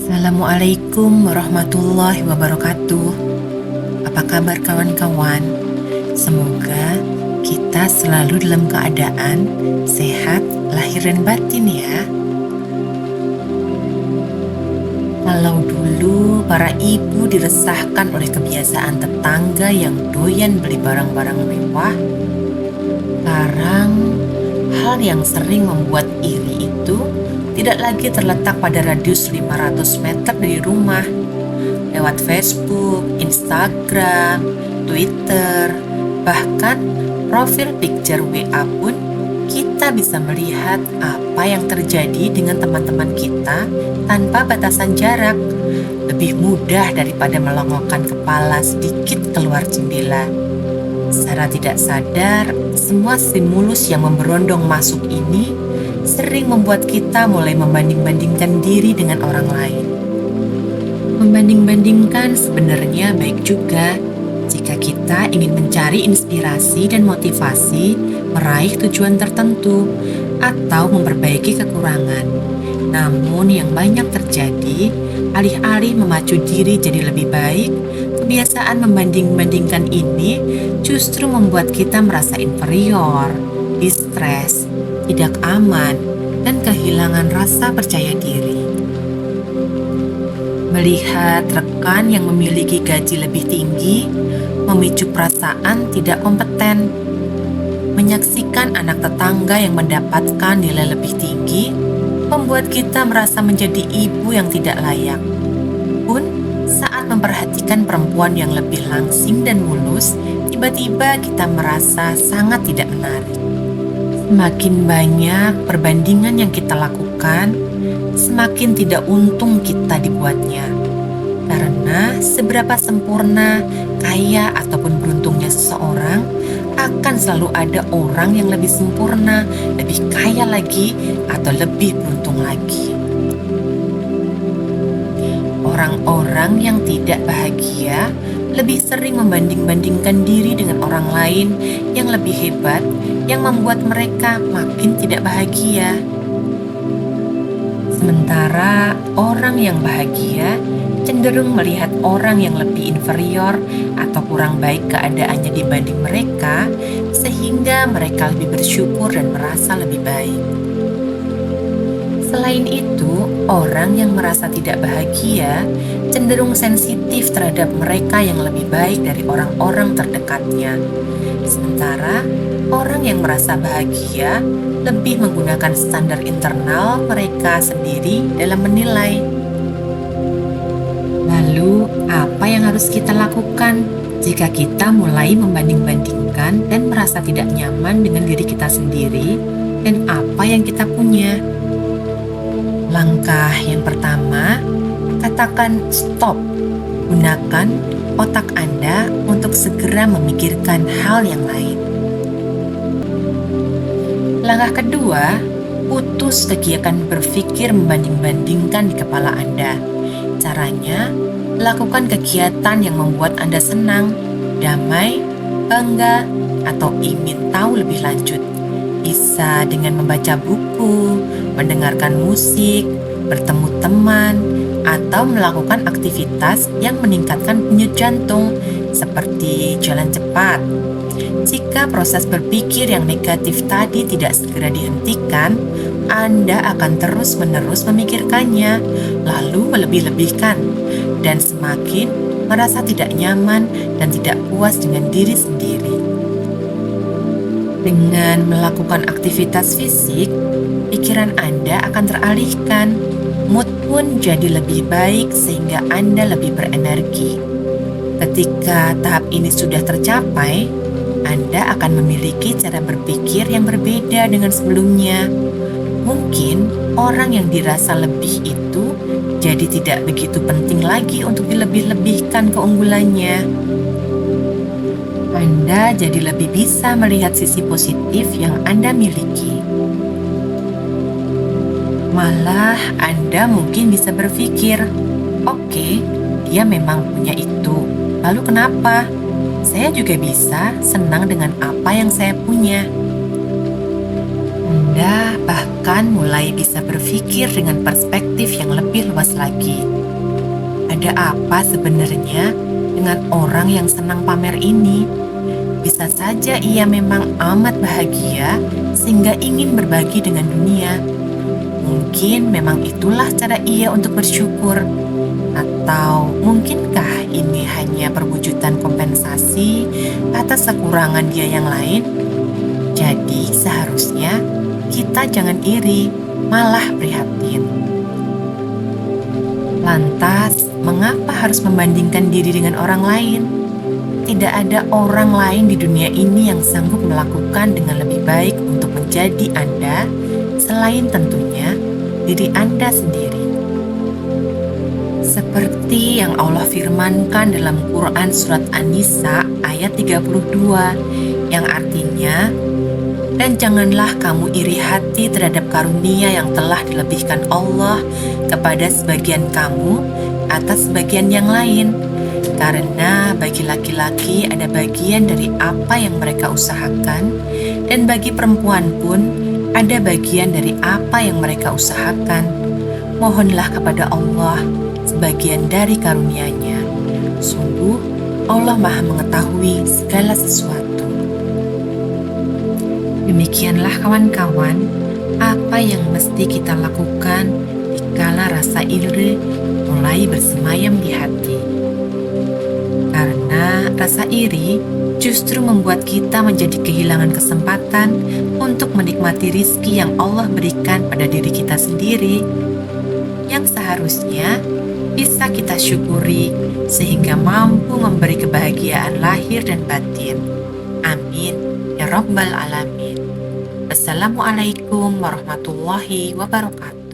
Assalamualaikum warahmatullahi wabarakatuh. Apa kabar kawan-kawan? Semoga kita selalu dalam keadaan sehat lahir dan batin ya. Kalau dulu para ibu diresahkan oleh kebiasaan tetangga yang doyan beli barang-barang mewah, sekarang hal yang sering membuat iri itu tidak lagi terletak pada radius 500 meter dari rumah. Lewat Facebook, Instagram, Twitter, bahkan profil picture WA pun kita bisa melihat apa yang terjadi dengan teman-teman kita tanpa batasan jarak. Lebih mudah daripada melongokkan kepala sedikit keluar jendela. Secara tidak sadar, semua stimulus yang memberondong masuk ini sering membuat kita mulai membanding-bandingkan diri dengan orang lain. Membanding-bandingkan sebenarnya baik juga jika kita ingin mencari inspirasi dan motivasi meraih tujuan tertentu atau memperbaiki kekurangan. Namun yang banyak terjadi, alih-alih memacu diri jadi lebih baik, kebiasaan membanding-bandingkan ini justru membuat kita merasa inferior, distres, tidak aman, dan kehilangan rasa percaya diri. Melihat rekan yang memiliki gaji lebih tinggi memicu perasaan tidak kompeten. Menyaksikan anak tetangga yang mendapatkan nilai lebih tinggi membuat kita merasa menjadi ibu yang tidak layak. Pun saat memperhatikan perempuan yang lebih langsing dan mulus, tiba-tiba kita merasa sangat tidak menarik. Semakin banyak perbandingan yang kita lakukan, semakin tidak untung kita dibuatnya. Karena seberapa sempurna, kaya, ataupun beruntungnya seseorang, akan selalu ada orang yang lebih sempurna, lebih kaya lagi, atau lebih beruntung lagi. Orang-orang yang tidak bahagia lebih sering membanding-bandingkan diri dengan orang lain yang lebih hebat, yang membuat mereka makin tidak bahagia. Sementara orang yang bahagia cenderung melihat orang yang lebih inferior atau kurang baik keadaannya dibanding mereka, sehingga mereka lebih bersyukur dan merasa lebih baik. Selain itu, orang yang merasa tidak bahagia cenderung sensitif terhadap mereka yang lebih baik dari orang-orang terdekatnya. Sementara orang yang merasa bahagia lebih menggunakan standar internal mereka sendiri dalam menilai. Lalu, apa yang harus kita lakukan jika kita mulai membanding-bandingkan dan merasa tidak nyaman dengan diri kita sendiri dan apa yang kita punya? Langkah yang pertama, katakan stop. Gunakan otak Anda untuk segera memikirkan hal yang lain. Langkah kedua, putus kegiatan berpikir membanding-bandingkan di kepala Anda. Caranya, lakukan kegiatan yang membuat Anda senang, damai, bangga, atau ingin tahu lebih lanjut. Bisa dengan membaca buku, mendengarkan musik, bertemu teman, atau melakukan aktivitas yang meningkatkan denyut jantung seperti jalan cepat. Jika proses berpikir yang negatif tadi tidak segera dihentikan, Anda akan terus-menerus memikirkannya, lalu melebih-lebihkan, dan semakin merasa tidak nyaman dan tidak puas dengan diri sendiri. Dengan melakukan aktivitas fisik, pikiran Anda akan teralihkan, mood pun jadi lebih baik sehingga Anda lebih berenergi. Ketika tahap ini sudah tercapai, Anda akan memiliki cara berpikir yang berbeda dengan sebelumnya. Mungkin orang yang dirasa lebih itu jadi tidak begitu penting lagi untuk dilebih-lebihkan keunggulannya. Anda jadi lebih bisa melihat sisi positif yang Anda miliki. Malah Anda mungkin bisa berpikir, oke, dia memang punya itu. Lalu kenapa? Saya juga bisa senang dengan apa yang saya punya. Anda bahkan akan mulai bisa berpikir dengan perspektif yang lebih luas lagi. Ada apa sebenarnya dengan orang yang senang pamer ini? Bisa saja ia memang amat bahagia sehingga ingin berbagi dengan dunia. Mungkin memang itulah cara ia untuk bersyukur. Atau mungkinkah ini hanya perwujudan kompensasi atas kekurangan dia yang lain? Jadi seharusnya kita jangan iri, malah prihatin. Lantas, mengapa harus membandingkan diri dengan orang lain? Tidak ada orang lain di dunia ini yang sanggup melakukan dengan lebih baik untuk menjadi Anda, selain tentunya diri Anda sendiri. Seperti yang Allah firmankan dalam Quran Surat An-Nisa ayat 32, yang artinya, "Dan janganlah kamu iri hati terhadap karunia yang telah dilebihkan Allah kepada sebagian kamu atas sebagian yang lain. Karena bagi laki-laki ada bagian dari apa yang mereka usahakan, dan bagi perempuan pun ada bagian dari apa yang mereka usahakan. Mohonlah kepada Allah sebagian dari karunia-Nya. Sungguh Allah Maha mengetahui segala sesuatu." Demikianlah kawan-kawan, apa yang mesti kita lakukan dikala rasa iri mulai bersemayam di hati. Karena rasa iri justru membuat kita menjadi kehilangan kesempatan untuk menikmati rizki yang Allah berikan pada diri kita sendiri, yang seharusnya bisa kita syukuri sehingga mampu memberi kebahagiaan lahir dan batin. Amin ya Rabbal Alamin. Assalamualaikum warahmatullahi wabarakatuh.